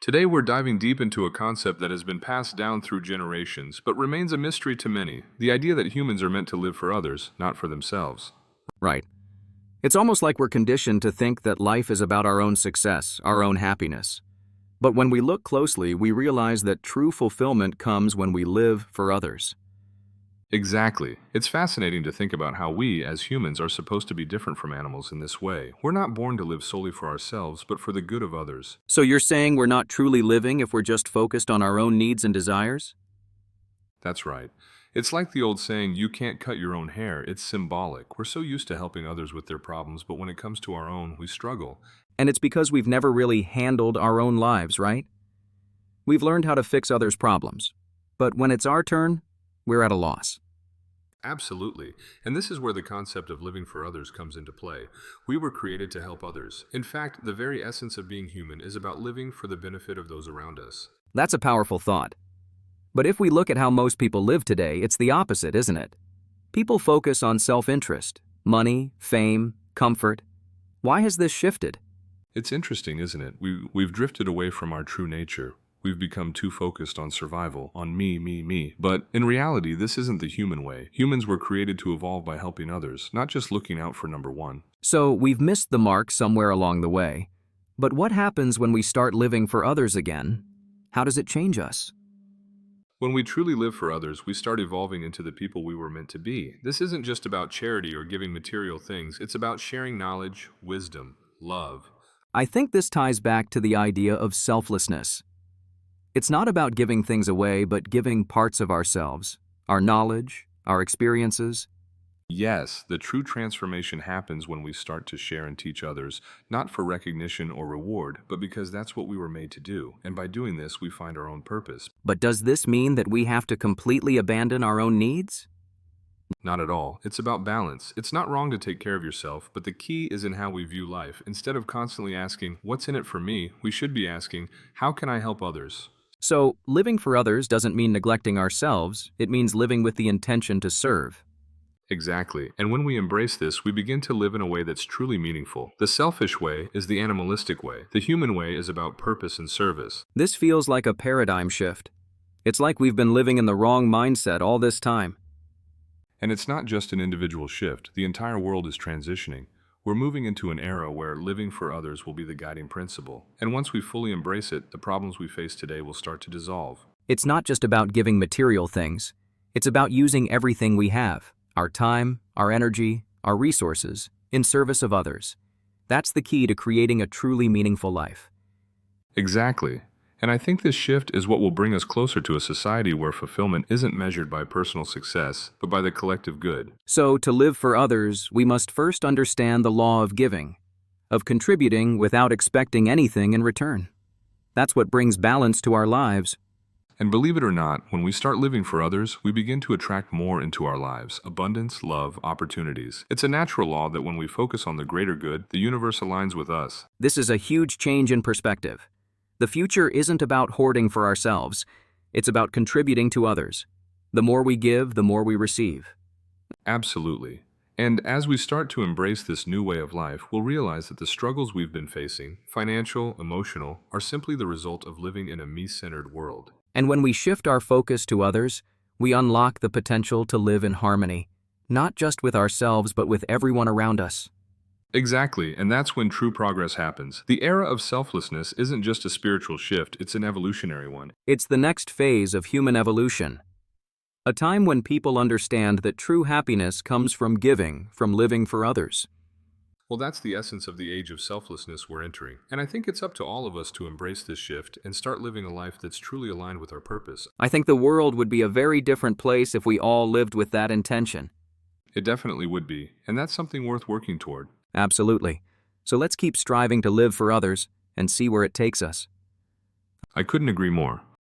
Today we're diving deep into a concept that has been passed down through generations, but remains a mystery to many: the idea that humans are meant to live for others, not for themselves. Right. It's almost like we're conditioned to think that life is about our own success, our own happiness. But when we look closely, we realize that true fulfillment comes when we live for others. Exactly. It's fascinating to think about how we, as humans, are supposed to be different from animals in this way. We're not born to live solely for ourselves, but for the good of others. So you're saying we're not truly living if we're just focused on our own needs and desires? That's right. It's like the old saying, you can't cut your own hair. It's symbolic. We're so used to helping others with their problems, but when it comes to our own, we struggle. And it's because we've never really handled our own lives, right? We've learned how to fix others' problems. But when it's our turn, we're at a loss. Absolutely. And this is where the concept of living for others comes into play. We were created to help others. In fact, the very essence of being human is about living for the benefit of those around us. That's a powerful thought. But if we look at how most people live today, it's the opposite, isn't it? People focus on self-interest, money, fame, comfort. Why has this shifted? It's interesting, isn't it? We've drifted away from our true nature. We've become too focused on survival, on me, me, me. But in reality, this isn't the human way. Humans were created to evolve by helping others, not just looking out for number one. So we've missed the mark somewhere along the way. But what happens when we start living for others again? How does it change us? When we truly live for others, we start evolving into the people we were meant to be. This isn't just about charity or giving material things. It's about sharing knowledge, wisdom, love. I think this ties back to the idea of selflessness. It's not about giving things away, but giving parts of ourselves, our knowledge, our experiences. Yes, the true transformation happens when we start to share and teach others, not for recognition or reward, but because that's what we were made to do. And by doing this, we find our own purpose. But does this mean that we have to completely abandon our own needs? Not at all. It's about balance. It's not wrong to take care of yourself, but the key is in how we view life. Instead of constantly asking, what's in it for me, we should be asking, how can I help others? So, living for others doesn't mean neglecting ourselves, it means living with the intention to serve. Exactly. And when we embrace this, we begin to live in a way that's truly meaningful. The selfish way is the animalistic way. The human way is about purpose and service. This feels like a paradigm shift. It's like we've been living in the wrong mindset all this time. And it's not just an individual shift. The entire world is transitioning. We're moving into an era where living for others will be the guiding principle. And once we fully embrace it, the problems we face today will start to dissolve. It's not just about giving material things. It's about using everything we have, our time, our energy, our resources, in service of others. That's the key to creating a truly meaningful life. Exactly. And I think this shift is what will bring us closer to a society where fulfillment isn't measured by personal success, but by the collective good. So, to live for others, we must first understand the law of giving, of contributing without expecting anything in return. That's what brings balance to our lives. And believe it or not, when we start living for others, we begin to attract more into our lives: abundance, love, opportunities. It's a natural law that when we focus on the greater good, the universe aligns with us. This is a huge change in perspective. The future isn't about hoarding for ourselves. It's about contributing to others. The more we give, the more we receive. Absolutely. And as we start to embrace this new way of life, we'll realize that the struggles we've been facing, financial, emotional, are simply the result of living in a me-centered world. And when we shift our focus to others, we unlock the potential to live in harmony, not just with ourselves, but with everyone around us. Exactly, and that's when true progress happens. The era of selflessness isn't just a spiritual shift, it's an evolutionary one. It's the next phase of human evolution. A time when people understand that true happiness comes from giving, from living for others. Well, that's the essence of the age of selflessness we're entering. And I think it's up to all of us to embrace this shift and start living a life that's truly aligned with our purpose. I think the world would be a very different place if we all lived with that intention. It definitely would be, and that's something worth working toward. Absolutely. So let's keep striving to live for others and see where it takes us. I couldn't agree more.